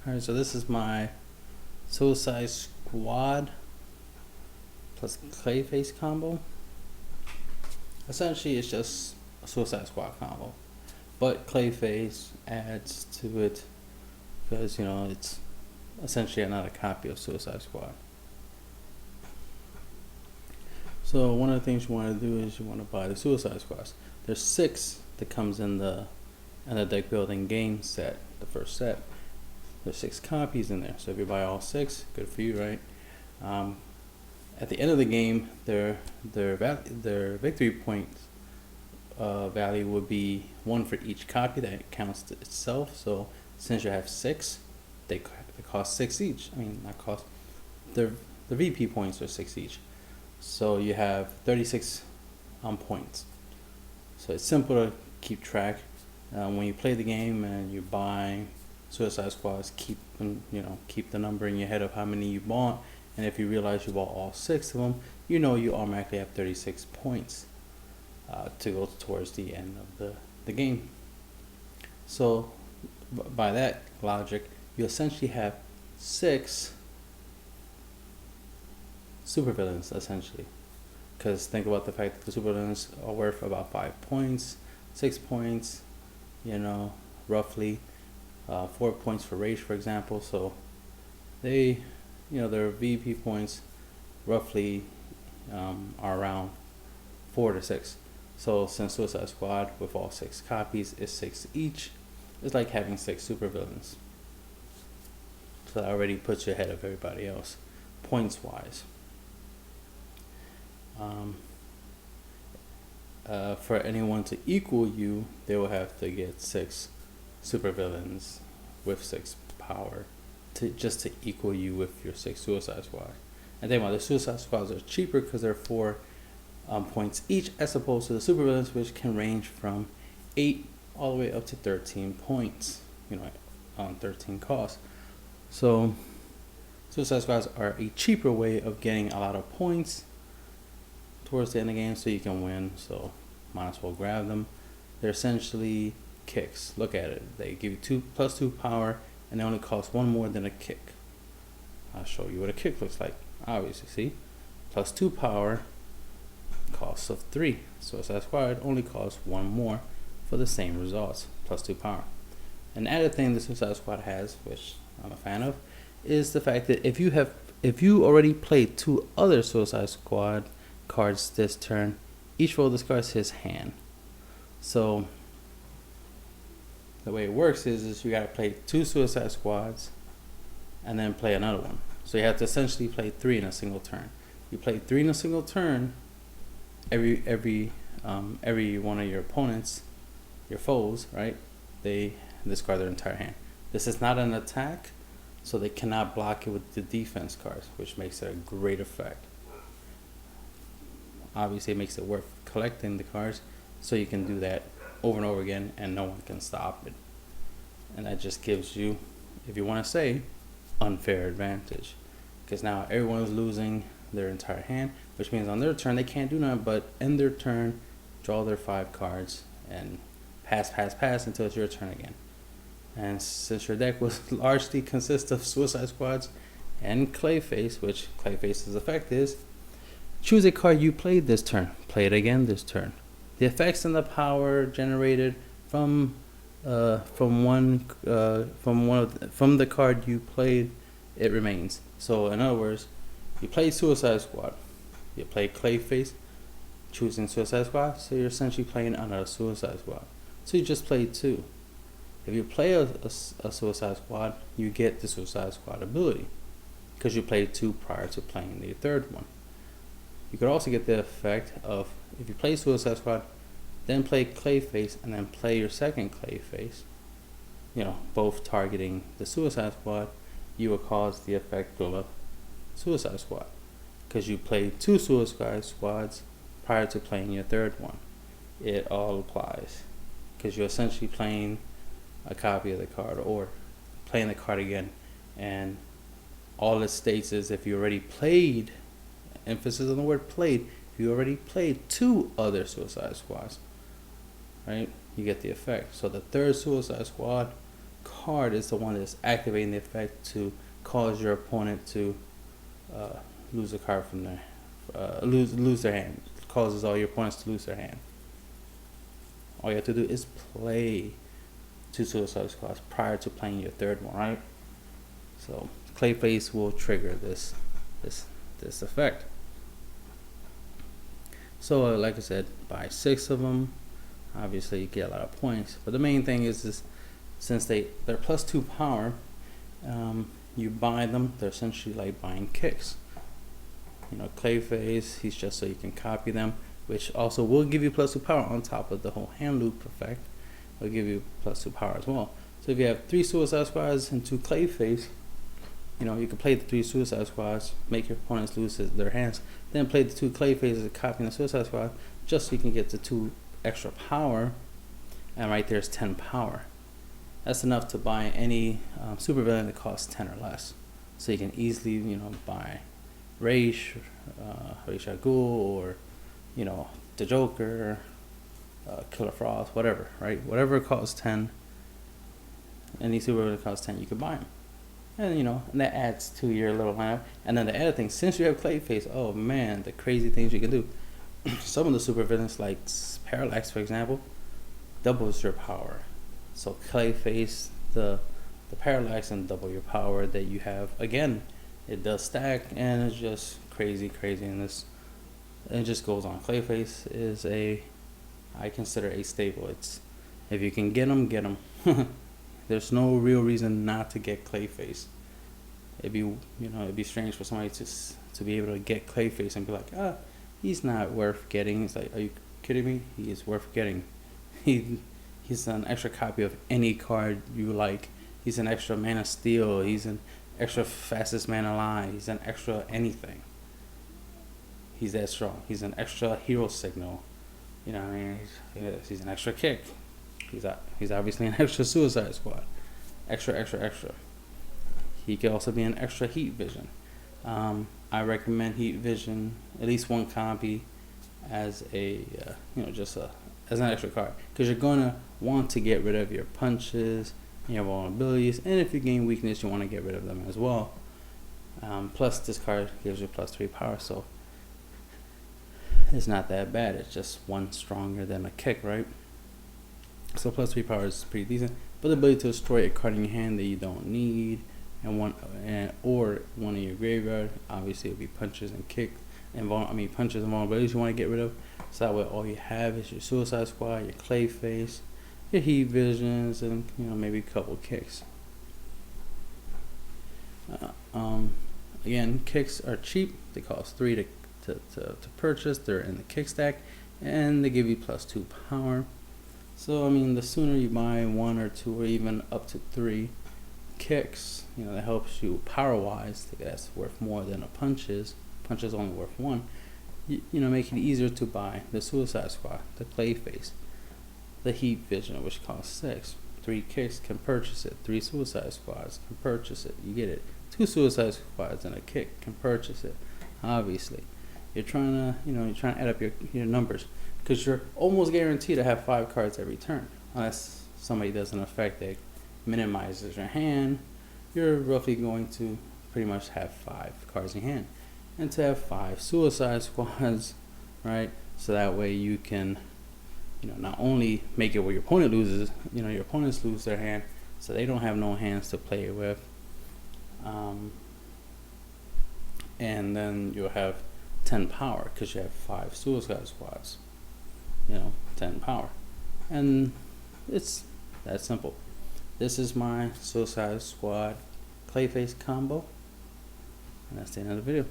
Alright, so this is my Suicide Squad plus Clayface combo. Essentially, it's just a Suicide Squad combo, but Clayface adds to it because, you know, it's essentially another copy of Suicide Squad. So one of the things you want to do is you want to buy the Suicide Squads. There's 6 that comes in the deck building game set, the first set. There's 6 copies in there, so if you buy all 6, good for you, right? At the end of the game, their victory point value would be 1 for each copy. That counts to itself. So since you have 6, they cost 6 each. I mean, not cost. The VP points are 6 each. So you have 36 points. So it's simple to keep track. When you play the game and you buy Suicide Squads, keep the number in your head of how many you bought, and if you realize you bought all 6 of them, you know you automatically have 36 points to go towards the end of the game. So by that logic, you essentially have 6 supervillains, essentially, because think about the fact that the supervillains are worth about 5 points, 6 points, roughly 4 points for Rage, for example. So they, their VP points roughly are around 4 to 6. So since Suicide Squad with all 6 copies is 6 each, it's like having 6 supervillains. So that already puts you ahead of everybody else, points wise. For anyone to equal you, they will have to get 6 supervillains with 6 power just to equal you with your 6 Suicide Squad. And think about it, the Suicide Squads are cheaper because they're 4 points each, as opposed to the supervillains, which can range from 8 all the way up to 13 points. On 13 costs. So Suicide Squads are a cheaper way of getting a lot of points towards the end of the game, so you can win. So might as well grab them. They're essentially kicks. Look at it. They give you +2 power, and they only cost 1 more than a kick. I'll show you what a kick looks like. Obviously, see, +2 power, cost of 3. Suicide Squad only costs 1 more for the same results, +2 power. An added thing the Suicide Squad has, which I'm a fan of, is the fact that if you already played 2 other Suicide Squad cards this turn, each roll discards his hand. So the way it works is you gotta play 2 Suicide Squads and then play another one. So you have to essentially play 3 in a single turn. You play 3 in a single turn, every one of your opponents, your foes, right? They discard their entire hand. This is not an attack, so they cannot block it with the defense cards, which makes it a great effect. Obviously, it makes it worth collecting the cards, so you can do that over and over again, and no one can stop it. And that just gives you, if you want to say, unfair advantage, because now everyone is losing their entire hand, which means on their turn they can't do nothing but end their turn, draw their 5 cards, and pass until it's your turn again. And since your deck was largely consists of Suicide Squads and Clayface, which Clayface's effect is, choose a card you played this turn, play it again this turn. The effects and the power generated from the card you played, it remains. So in other words, you play Suicide Squad, you play Clayface, choosing Suicide Squad, so you're essentially playing another Suicide Squad. So you just play 2. If you play a Suicide Squad, you get the Suicide Squad ability because you played 2 prior to playing the 3rd one. You could also get the effect of, if you play Suicide Squad, then play Clayface, and then play your second Clayface, both targeting the Suicide Squad, you will cause the effect of a Suicide Squad because you played 2 Suicide Squads prior to playing your 3rd one. It all applies because you're essentially playing a copy of the card or playing the card again, and all it states is if you already played, emphasis on the word played, if you already played 2 other Suicide Squads, right, you get the effect. So the 3rd Suicide Squad card is the one that's activating the effect to cause your opponent to lose a card from their lose their hand. It causes all your opponents to lose their hand. All you have to do is play 2 Suicide Squads prior to playing your third one, right? So Clayface will trigger this effect. So like I said, buy 6 of them. Obviously you get a lot of points, but the main thing is since they're +2 power, you buy them. They're essentially like buying kicks. You know, Clayface, he's just so you can copy them, which also will give you +2 power on top of the whole hand loop effect. It'll give you +2 power as well. So if you have 3 Suicide Squads and 2 Clayface, you know, you can play the 3 Suicide Squads, make your opponents lose their hands, then play the 2 Clayfaces copying the Suicide Squad, just so you can get the 2 extra power, and right there's 10 power. That's enough to buy any supervillain that costs 10 or less. So you can easily, you know, buy Ra's al Ghul, or, you know, the Joker, Killer Frost, whatever, right? Whatever costs 10, any supervillain that costs 10, you can buy them. And, you know, and that adds to your little lineup. And then the other thing, since you have Clayface, oh man, the crazy things you can do. Some of the supervillains, like Parallax, for example, doubles your power. So Clayface, the Parallax, and double your power that you have. Again, it does stack, and it's just crazy, and it just goes on. Clayface is I consider a staple. It's, if you can get them. There's no real reason not to get Clayface. It'd be strange for somebody to be able to get Clayface and be like, he's not worth getting. It's like, are you kidding me? He is worth getting. He's an extra copy of any card you like. He's an extra Man of Steel. He's an extra fastest man alive. He's an extra anything. He's that strong. He's an extra hero signal. You know what I mean? He's an extra kick. He's obviously an extra Suicide Squad. Extra. He could also be an extra Heat Vision. I recommend Heat Vision, at least one copy, as a as an extra card, because you're gonna want to get rid of your punches, your vulnerabilities, and if you gain weakness, you want to get rid of them as well. Plus, this card gives you +3 power, so it's not that bad. It's just one stronger than a kick, right? So +3 power is pretty decent, but the ability to destroy a card in your hand that you don't need, or one in your graveyard, obviously it would be punches and kick, punches and vulnerabilities you want to get rid of. So that way all you have is your Suicide Squad, your Clayface, your Heat Visions, and maybe a couple kicks. Again, kicks are cheap. They cost 3 to purchase. They're in the kick stack, and they give you +2 power. So I mean, the sooner you buy 1 or 2 or even up to 3 kicks, that helps you power wise. That's worth more than a punches. Punches only worth 1. Make it easier to buy the Suicide Squad, the Clayface, the Heat Vision, which costs 6. 3 kicks can purchase it. 3 Suicide Squads can purchase it. You get it. 2 Suicide Squads and a kick can purchase it. Obviously, you're trying to add up your numbers, because you're almost guaranteed to have 5 cards every turn, unless somebody does an effect that minimizes your hand. You're roughly going to pretty much have 5 cards in your hand, and to have 5 Suicide Squads, right? So that way you can, not only make it where your opponent loses, your opponents lose their hand, so they don't have no hands to play it with, and then you'll have 10 power because you have 5 Suicide Squads. 10 power, and it's that simple. This is my Suicide Squad Clayface combo, and that's the end of the video.